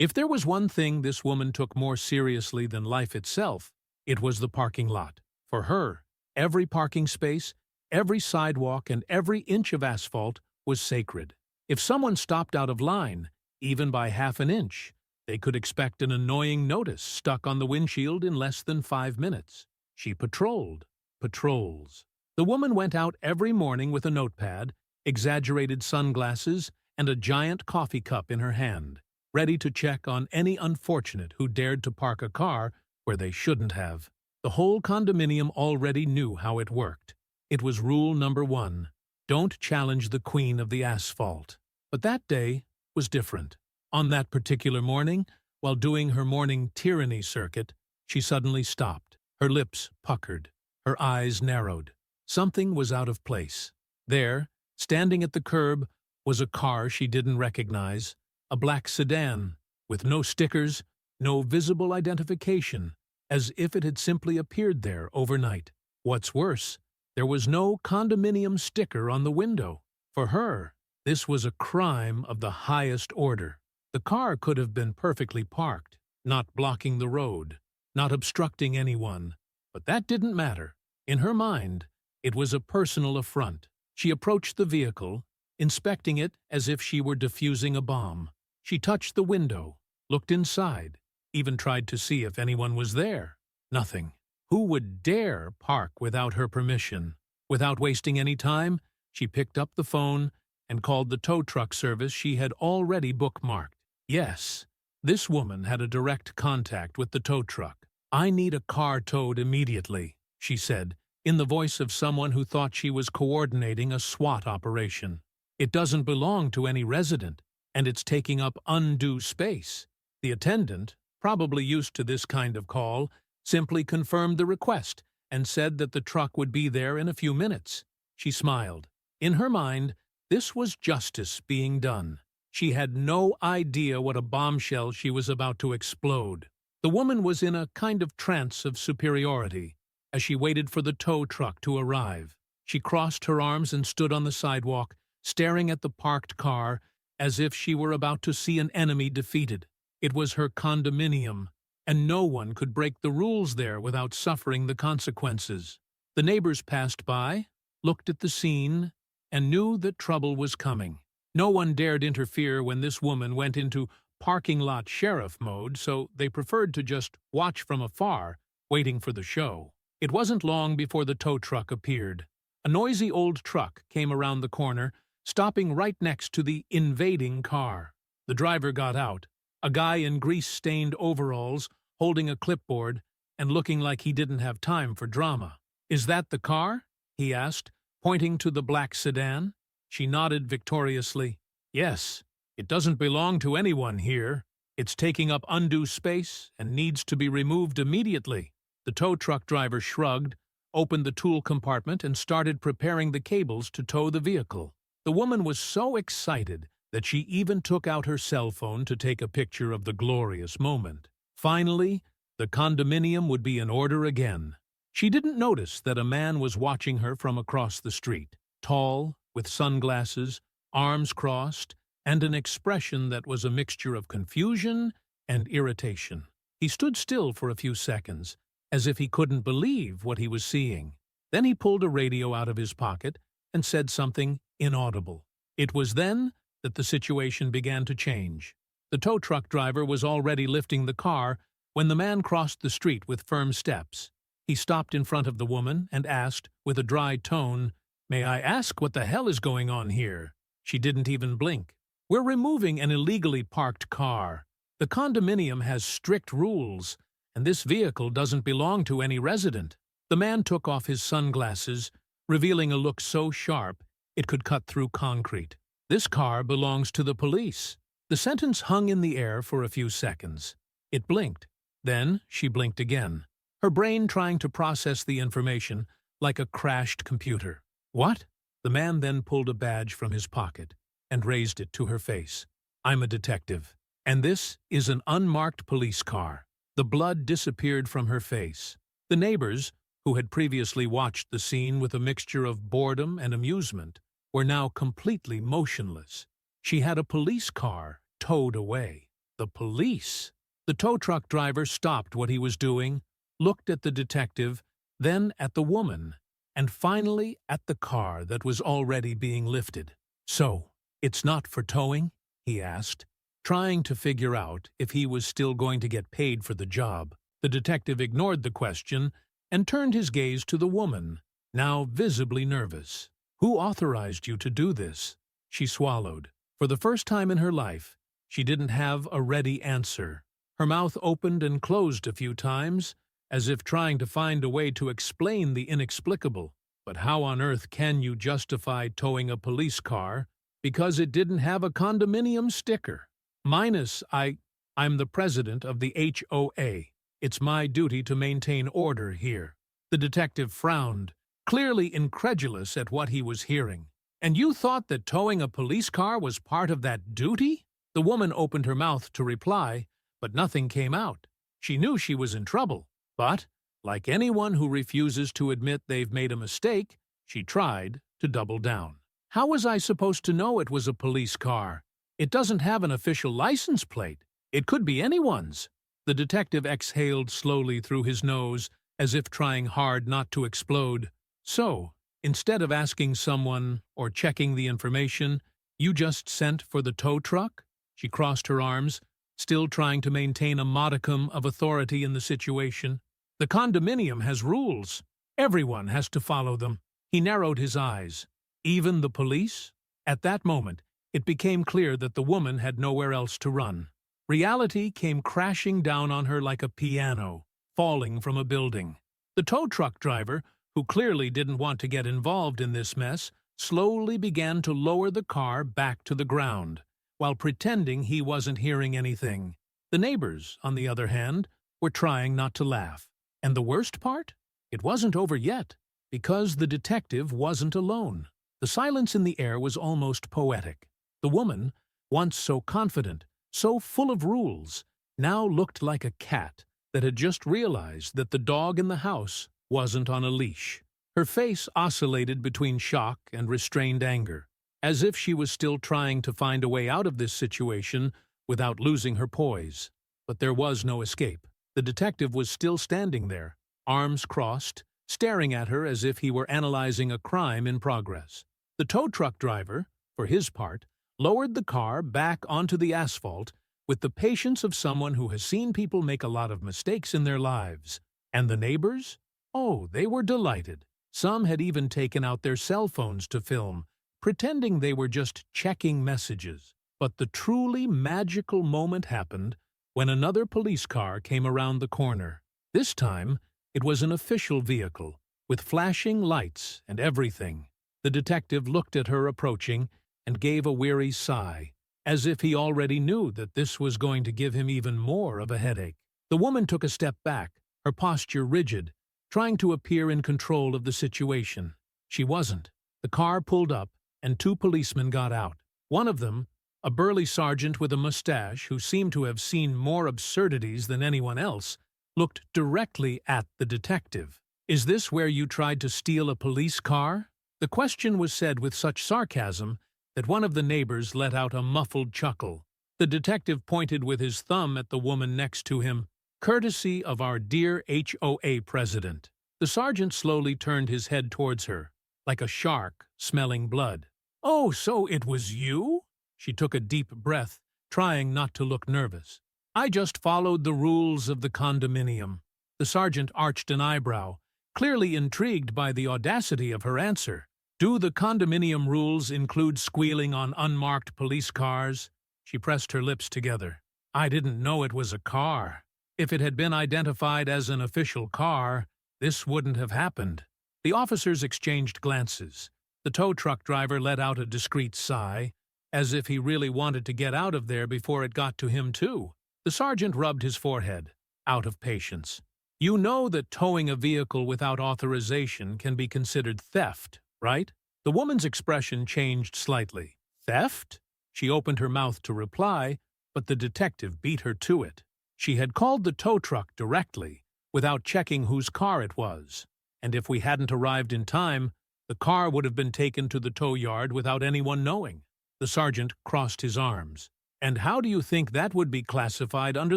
If there was one thing this woman took more seriously than life itself, it was the parking lot. For her, every parking space, every sidewalk, and every inch of asphalt was sacred. If someone stopped out of line, even by half an inch, they could expect an annoying notice stuck on the windshield in less than 5 minutes. She patrolled. Patrols. The woman went out every morning with a notepad, exaggerated sunglasses, and a giant coffee cup in her hand, ready to check on any unfortunate who dared to park a car where they shouldn't have. The whole condominium already knew how it worked. It was rule number 1. Don't challenge the queen of the asphalt. But that day was different. On that particular morning, while doing her morning tyranny circuit, she suddenly stopped. Her lips puckered. Her eyes narrowed. Something was out of place. There, standing at the curb, was a car she didn't recognize, a black sedan, with no stickers, no visible identification, as if it had simply appeared there overnight. What's worse, there was no condominium sticker on the window. For her, this was a crime of the highest order. The car could have been perfectly parked, not blocking the road, not obstructing anyone, but that didn't matter. In her mind, it was a personal affront. She approached the vehicle, inspecting it as if she were defusing a bomb. She touched the window, looked inside, even tried to see if anyone was there. Nothing. Who would dare park without her permission? Without wasting any time, she picked up the phone and called the tow truck service she had already bookmarked. Yes, this woman had a direct contact with the tow truck. "I need a car towed immediately," she said, in the voice of someone who thought she was coordinating a SWAT operation. "It doesn't belong to any resident, and it's taking up undue space." The attendant, probably used to this kind of call, simply confirmed the request and said that the truck would be there in a few minutes. She smiled. In her mind, this was justice being done. She had no idea what a bombshell she was about to explode. The woman was in a kind of trance of superiority as she waited for the tow truck to arrive. She crossed her arms and stood on the sidewalk, staring at the parked car as if she were about to see an enemy defeated. It was her condominium, and no one could break the rules there without suffering the consequences. The neighbors passed by, looked at the scene, and knew that trouble was coming. No one dared interfere when this woman went into parking lot sheriff mode, so they preferred to just watch from afar, waiting for the show. It wasn't long before the tow truck appeared. A noisy old truck came around the corner, stopping right next to the invading car. The driver got out, a guy in grease-stained overalls, holding a clipboard and looking like he didn't have time for drama. "Is that the car?" he asked, pointing to the black sedan. She nodded victoriously. "Yes, it doesn't belong to anyone here. It's taking up undue space and needs to be removed immediately." The tow truck driver shrugged, opened the tool compartment, and started preparing the cables to tow the vehicle. The woman was so excited that she even took out her cell phone to take a picture of the glorious moment. Finally, the condominium would be in order again. She didn't notice that a man was watching her from across the street, tall, with sunglasses, arms crossed, and an expression that was a mixture of confusion and irritation. He stood still for a few seconds, as if he couldn't believe what he was seeing. Then he pulled a radio out of his pocket and said something inaudible. It was then that the situation began to change. The tow truck driver was already lifting the car when the man crossed the street with firm steps. He stopped in front of the woman and asked, with a dry tone, "May I ask what the hell is going on here?" She didn't even blink. "We're removing an illegally parked car. The condominium has strict rules, and this vehicle doesn't belong to any resident." The man took off his sunglasses, revealing a look so sharp it could cut through concrete. "This car belongs to the police." The sentence hung in the air for a few seconds. It blinked. Then she blinked again, her brain trying to process the information like a crashed computer. "What?" The man then pulled a badge from his pocket and raised it to her face. "I'm a detective, and this is an unmarked police car." The blood disappeared from her face. The neighbors, who had previously watched the scene with a mixture of boredom and amusement, were now completely motionless. She had a police car towed away. The police! The tow truck driver stopped what he was doing, looked at the detective, then at the woman, and finally at the car that was already being lifted. "So, it's not for towing?" he asked, trying to figure out if he was still going to get paid for the job. The detective ignored the question and turned his gaze to the woman, now visibly nervous. "Who authorized you to do this?" She swallowed. For the first time in her life, she didn't have a ready answer. Her mouth opened and closed a few times, as if trying to find a way to explain the inexplicable. But how on earth can you justify towing a police car because it didn't have a condominium sticker? I'm the president of the HOA. It's my duty to maintain order here." The detective frowned, clearly incredulous at what he was hearing. "And you thought that towing a police car was part of that duty?" The woman opened her mouth to reply, but nothing came out. She knew she was in trouble, but, like anyone who refuses to admit they've made a mistake, she tried to double down. "How was I supposed to know it was a police car? It doesn't have an official license plate. It could be anyone's." The detective exhaled slowly through his nose, as if trying hard not to explode. "So, instead of asking someone or checking the information, you just sent for the tow truck?" She crossed her arms, still trying to maintain a modicum of authority in the situation. "The condominium has rules. Everyone has to follow them." He narrowed his eyes. "Even the police?" At that moment, it became clear that the woman had nowhere else to run. Reality came crashing down on her like a piano, falling from a building. The tow truck driver, who clearly didn't want to get involved in this mess, slowly began to lower the car back to the ground, while pretending he wasn't hearing anything. The neighbors, on the other hand, were trying not to laugh. And the worst part? It wasn't over yet, because the detective wasn't alone. The silence in the air was almost poetic. The woman, once so confident, so full of rules, now looked like a cat that had just realized that the dog in the house wasn't on a leash. Her face oscillated between shock and restrained anger, as if she was still trying to find a way out of this situation without losing her poise. But there was no escape. The detective was still standing there, arms crossed, staring at her as if he were analyzing a crime in progress. The tow truck driver, for his part, lowered the car back onto the asphalt with the patience of someone who has seen people make a lot of mistakes in their lives. And the neighbors? Oh, they were delighted. Some had even taken out their cell phones to film, pretending they were just checking messages. But the truly magical moment happened when another police car came around the corner. This time, it was an official vehicle, with flashing lights and everything. The detective looked at her approaching and gave a weary sigh, as if he already knew that this was going to give him even more of a headache. The woman took a step back, her posture rigid, trying to appear in control of the situation. She wasn't. The car pulled up, and two policemen got out. One of them, a burly sergeant with a mustache who seemed to have seen more absurdities than anyone else, looked directly at the detective. "Is this where you tried to steal a police car?" The question was said with such sarcasm that one of the neighbors let out a muffled chuckle. The detective pointed with his thumb at the woman next to him. "Courtesy of our dear HOA president." The sergeant slowly turned his head towards her, like a shark smelling blood. "Oh, so it was you?" She took a deep breath, trying not to look nervous. "I just followed the rules of the condominium." The sergeant arched an eyebrow, clearly intrigued by the audacity of her answer. "Do the condominium rules include squealing on unmarked police cars?" She pressed her lips together. "I didn't know it was a car. If it had been identified as an official car, this wouldn't have happened." The officers exchanged glances. The tow truck driver let out a discreet sigh, as if he really wanted to get out of there before it got to him too. The sergeant rubbed his forehead, out of patience. "You know that towing a vehicle without authorization can be considered theft, right?" The woman's expression changed slightly. "Theft?" She opened her mouth to reply, but the detective beat her to it. She had called the tow truck directly, without checking whose car it was, and if we hadn't arrived in time, the car would have been taken to the tow yard without anyone knowing. The sergeant crossed his arms. And how do you think that would be classified under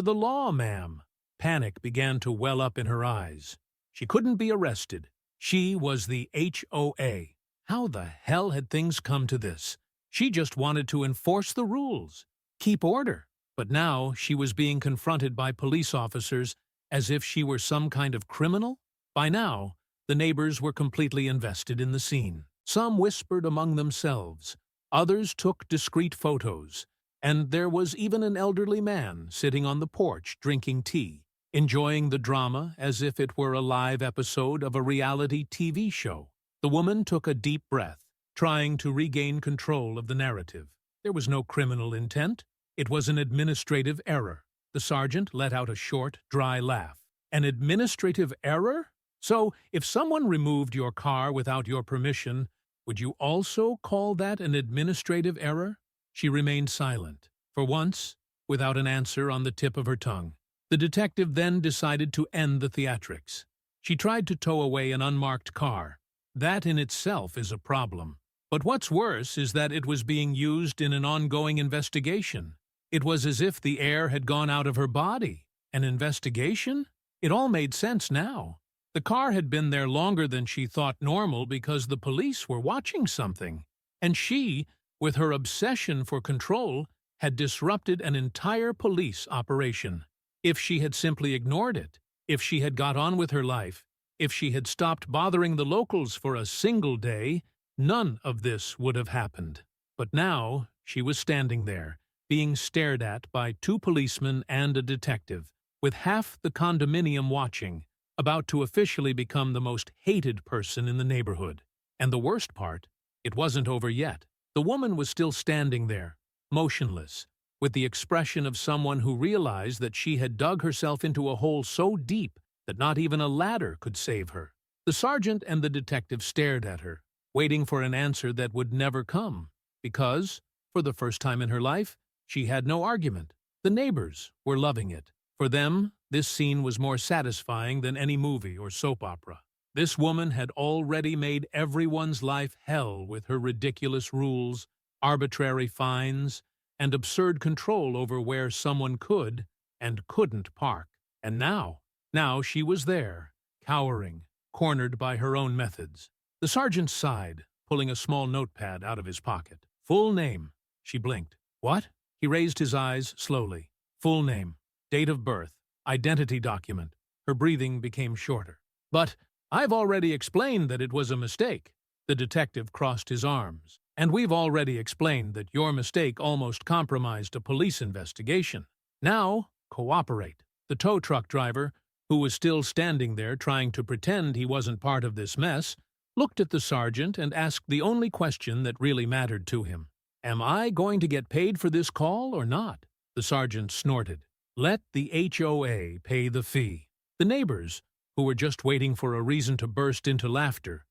the law, ma'am? Panic began to well up in her eyes. She couldn't be arrested. She was the HOA. How the hell had things come to this? She just wanted to enforce the rules, keep order. But now she was being confronted by police officers as if she were some kind of criminal. By now, the neighbors were completely invested in the scene. Some whispered among themselves. Others took discreet photos. And there was even an elderly man sitting on the porch drinking tea, enjoying the drama as if it were a live episode of a reality TV show. The woman took a deep breath, trying to regain control of the narrative. There was no criminal intent. It was an administrative error. The sergeant let out a short, dry laugh. An administrative error? So, if someone removed your car without your permission, would you also call that an administrative error? She remained silent, for once, without an answer on the tip of her tongue. The detective then decided to end the theatrics. She tried to tow away an unmarked car. That in itself is a problem. But what's worse is that it was being used in an ongoing investigation. It was as if the air had gone out of her body. An investigation? It all made sense now. The car had been there longer than she thought normal because the police were watching something. And she, with her obsession for control, had disrupted an entire police operation. If she had simply ignored it, if she had got on with her life, if she had stopped bothering the locals for a single day, none of this would have happened. But now she was standing there, being stared at by 2 policemen and a detective, with half the condominium watching, about to officially become the most hated person in the neighborhood. And the worst part, it wasn't over yet. The woman was still standing there, motionless, with the expression of someone who realized that she had dug herself into a hole so deep that not even a ladder could save her. The sergeant and the detective stared at her, waiting for an answer that would never come, because, for the first time in her life, she had no argument. The neighbors were loving it. For them, this scene was more satisfying than any movie or soap opera. This woman had already made everyone's life hell with her ridiculous rules, arbitrary fines, and absurd control over where someone could and couldn't park. And now she was there, cowering, cornered by her own methods. The sergeant sighed, pulling a small notepad out of his pocket. Full name. She blinked. What? He raised his eyes slowly. Full name, date of birth, identity document. Her breathing became shorter. But I've already explained that it was a mistake. The detective crossed his arms. And we've already explained that your mistake almost compromised a police investigation. Now, cooperate. The tow truck driver, who was still standing there trying to pretend he wasn't part of this mess, looked at the sergeant and asked the only question that really mattered to him. Am I going to get paid for this call or not? The sergeant snorted. Let the HOA pay the fee. The neighbors, who were just waiting for a reason to burst into laughter.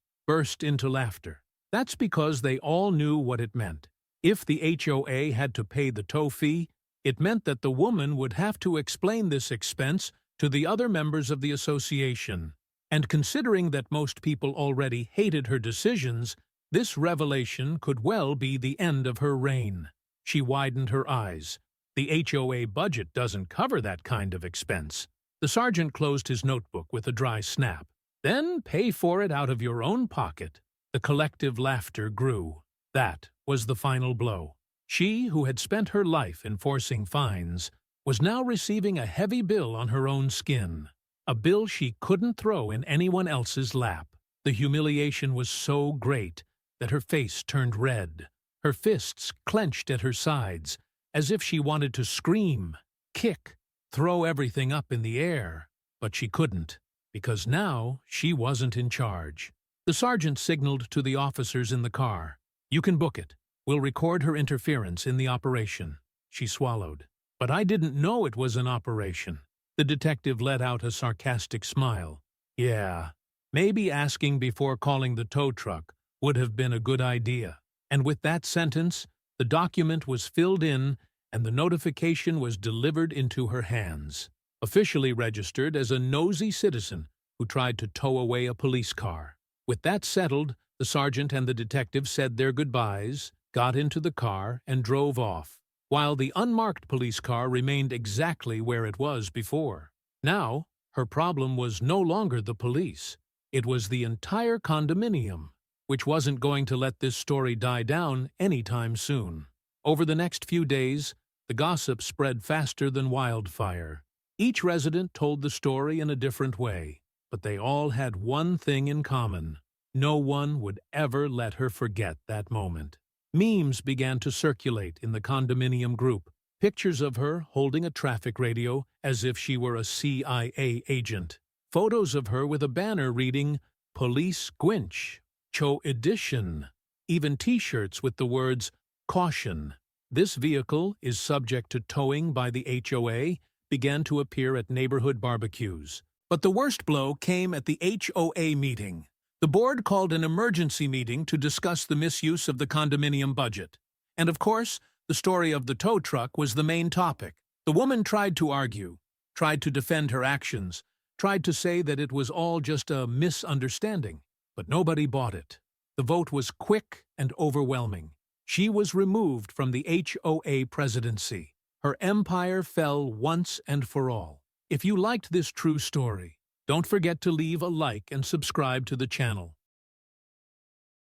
That's because they all knew what it meant. If the HOA had to pay the tow fee, it meant that the woman would have to explain this expense to the other members of the association. And considering that most people already hated her decisions, this revelation could well be the end of her reign. She widened her eyes. The HOA budget doesn't cover that kind of expense. The sergeant closed his notebook with a dry snap. Then pay for it out of your own pocket. The collective laughter grew. That was the final blow. She, who had spent her life enforcing fines, was now receiving a heavy bill on her own skin. A bill she couldn't throw in anyone else's lap. The humiliation was so great that her face turned red. Her fists clenched at her sides, as if she wanted to scream, kick, throw everything up in the air. But she couldn't, because now she wasn't in charge. The sergeant signaled to the officers in the car. You can book it. We'll record her interference in the operation. She swallowed. But I didn't know it was an operation. The detective let out a sarcastic smile. Yeah, maybe asking before calling the tow truck would have been a good idea. And with that sentence, the document was filled in and the notification was delivered into her hands. Officially registered as a nosy citizen who tried to tow away a police car. With that settled, the sergeant and the detective said their goodbyes, got into the car, and drove off. while the unmarked police car remained exactly where it was before. Now, her problem was no longer the police. It was the entire condominium, which wasn't going to let this story die down anytime soon. Over the next few days, the gossip spread faster than wildfire. Each resident told the story in a different way, but they all had one thing in common. No one would ever let her forget that moment. Memes began to circulate in the condominium group, pictures of her holding a traffic radio as if she were a CIA agent, photos of her with a banner reading, "Police Gwinch, Cho Edition," even T-shirts with the words, "Caution. This vehicle is subject to towing by the HOA," began to appear at neighborhood barbecues. But the worst blow came at the HOA meeting. The board called an emergency meeting to discuss the misuse of the condominium budget. And of course, the story of the tow truck was the main topic. The woman tried to argue, tried to defend her actions, tried to say that it was all just a misunderstanding, but nobody bought it. The vote was quick and overwhelming. She was removed from the HOA presidency. Her empire fell once and for all. If you liked this true story, don't forget to leave a like and subscribe to the channel.